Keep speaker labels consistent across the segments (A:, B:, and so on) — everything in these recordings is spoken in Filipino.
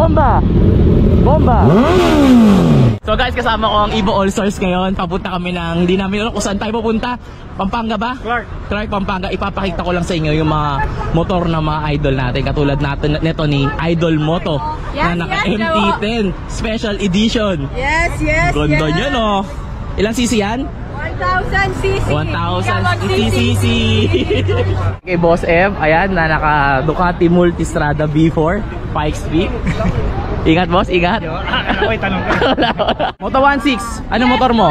A: Bomba! Bomba! So guys, kasama ko ang Evo All Stars ngayon. Papunta kami ng, hindi namin alam kung saan tayo pupunta. Pampanga ba? Clark, Pampanga. Ipapakita ko lang sa inyo yung mga motor na mga idol natin. Katulad natin nito ni Idol Moto na naka MT-10 Special Edition.
B: Yes.
A: Ganda niya no. Ilang cc yan?
B: 1,000 cc.
A: 1,000 cc. Okay, Boss F, ayan na naka Ducati Multistrada V4 Pikes Peak. Ingat boss, ingat.
C: Wait, tanong ka.
A: Moto 16, anong motor mo?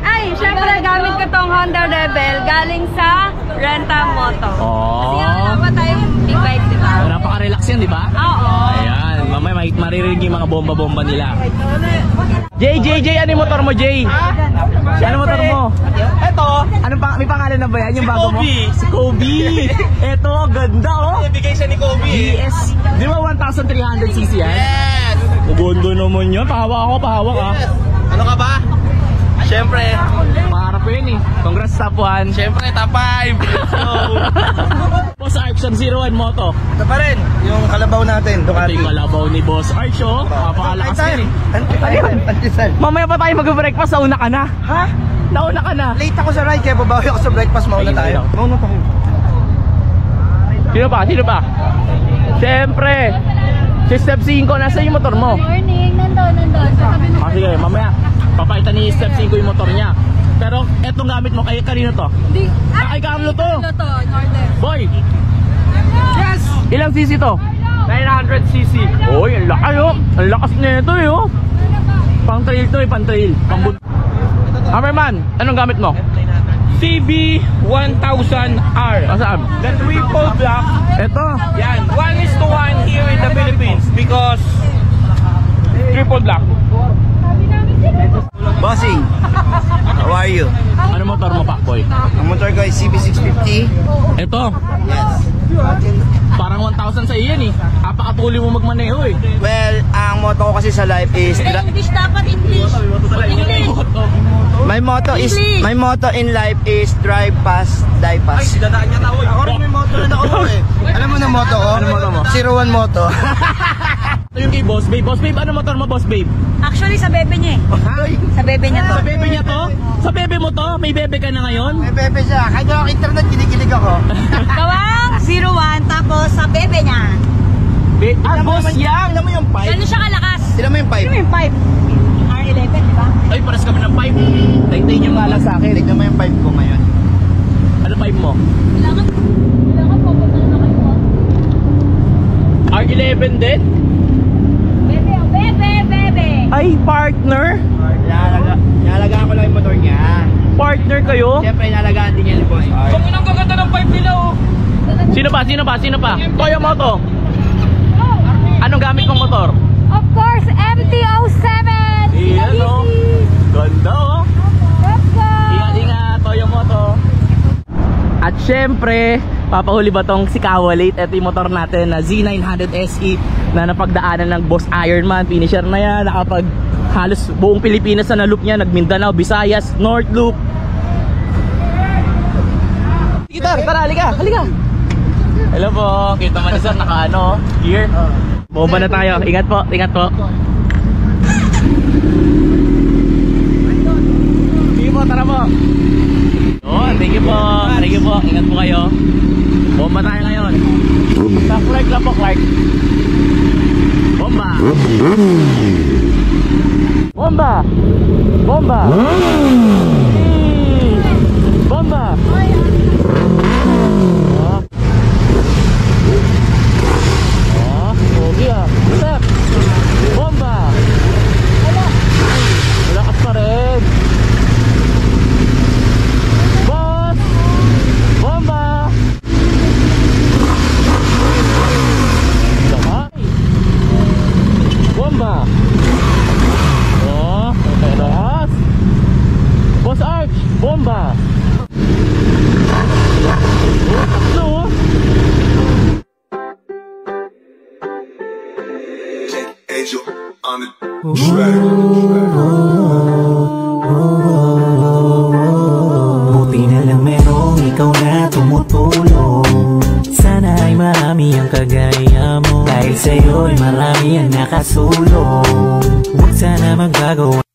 B: Ay, syempre gamit ko tong Honda Rebel galing sa Renta Moto.
A: Oh.
B: Kasi wala pa tayong e-bike, di ba?
A: Napaka-relax yan, di ba?
B: Oo.
A: Ayan, mamaya maririnig yung mga bomba-bomba nila. Jay, ano yung motor mo, Jay? Ano motor mo?
C: Eto,
A: May pangalan na ba yan? Yung bago mo? Si Kobe. Eto, ganda oh.
C: ibigay siya ni Kobe.
A: GS. Di ba 1,300 cc yan?
C: Yes!
A: Ganda naman yan. Pahawak ah.
C: Yes. Ano ka ba? Siyempre.
A: Pangarap ko yun eh. Congrats top 1.
C: Siyempre, top 5. So,
A: Boss Arch, Sub-01 Moto.
C: ito pa rin, yung kalabaw natin,
A: Ito
C: Ducati.
A: yung kalabaw ni Boss Arch oh. Papakalakas yun eh.
C: Antisan.
A: Mamaya pa tayo mag-breakfast. Nauna ka na.
C: Ha?
A: Nauna ka na.
C: Late ako sa ride, kaya babawi ako sa breakfast. Mauna tayo. Mauna tayo.
A: Sino pa? Siyempre. Si Step 5, nasa yung motor mo?
B: Morning, nandun. Sa tabi mo.
A: Sige, mamaya. Papakita ni Step 5 yung motor niya. Pero etong gamit mo, kay kanino to?
B: Hindi.
A: Kay Carlo to.
B: Northern.
A: Boy,
B: Yes!
A: ilang cc to?
C: 900 cc.
A: Uy, ang laki oh. Ang lakas na ito eh oh. Pang trail to eh, pang trail. Hammerman, anong gamit mo?
C: CB1000R.
A: Saan?
C: The triple black.
A: Ito.
C: Yan, 1:1 here in the Philippines because triple black. Bossing, how are you?
A: Ano motor mo, Pakboy?
C: Ang motor ko ay CB650.
A: Ito.
C: Yes.
A: Parang 1,000 sa iyo yan eh. Apakatuli mo magmaneho eh.
C: Well, ang motto ko kasi sa life is
B: English dapat, English.
C: my motto in life is drive fast, die fast. Ay, niya tao. Ako rin may motto rin ako eh. Alam mo na motto ko? Ano motto mo? 01 motto.
A: Ito yung kay Boss Babe. Boss Babe, ano motor mo, Boss Babe?
B: Actually, sa bebe niya eh. Sa bebe niya to.
A: Sa bebe niya to? Sa bebe mo to? May bebe ka na ngayon?
C: May bebe siya. Kahit ako internet, kinikilig ako.
B: Gawang 01, tapos sa bebe niya.
A: Boss yan!
C: Alam mo yung pipe?
B: Gano'n siya kalakas?
C: Alam mo yung pipe?
B: Ano yung 5? R11, di ba?
A: Ay, paras kami ng pipe. Tayo nyo nga lang sa akin.
C: Tignan mo yung pipe ko ngayon.
A: Ano pipe mo?
B: Kailangan po, punta na kayo.
A: R11 din?
B: Bebe.
A: Ay, partner?
C: Nalagaan ko lang yung motor niya.
A: Partner kayo?
C: Siyempre, nalagaan din niya yung boss art.
A: Kung inang gaganda ng pipe nila oh. Sino pa? Toyo Moto. Anong gamit mong motor?
B: Of course, MT-07.
A: Iyan oh. Ganda oh.
B: Let's go.
A: Ingat, Toyo Moto. At syempre, papahuli ba tong si Kawalit? Ito yung motor natin na Z900 SE na napagdaanan ng Boss Ironman. Finisher na yan, nakapag halos buong Pilipinas na loop niya. Nag-Mindanao, Visayas, North Loop. Gitar, tara, halika. Hello po, kita mo na sir, naka gear. Bomba na tayo, ingat po. Sige po, tara po. Oh, thank you po, ingat po kayo. Bomba tayo ngayon. Sa Clark lang po, Clark. Bomba. Bomba. Okay ah. Step. Bomba. Malakas pa rin. Boss. Bomba. Bomba. Oh, malakas. Boss Arch, bomba. Oh,
D: Angel on the track.
E: Buti na lang merong ikaw na tumutulong. Sana ay marami ang kagaya mo. Dahil sa'yo'y marami ang nakasulong. Huwag sana magagawa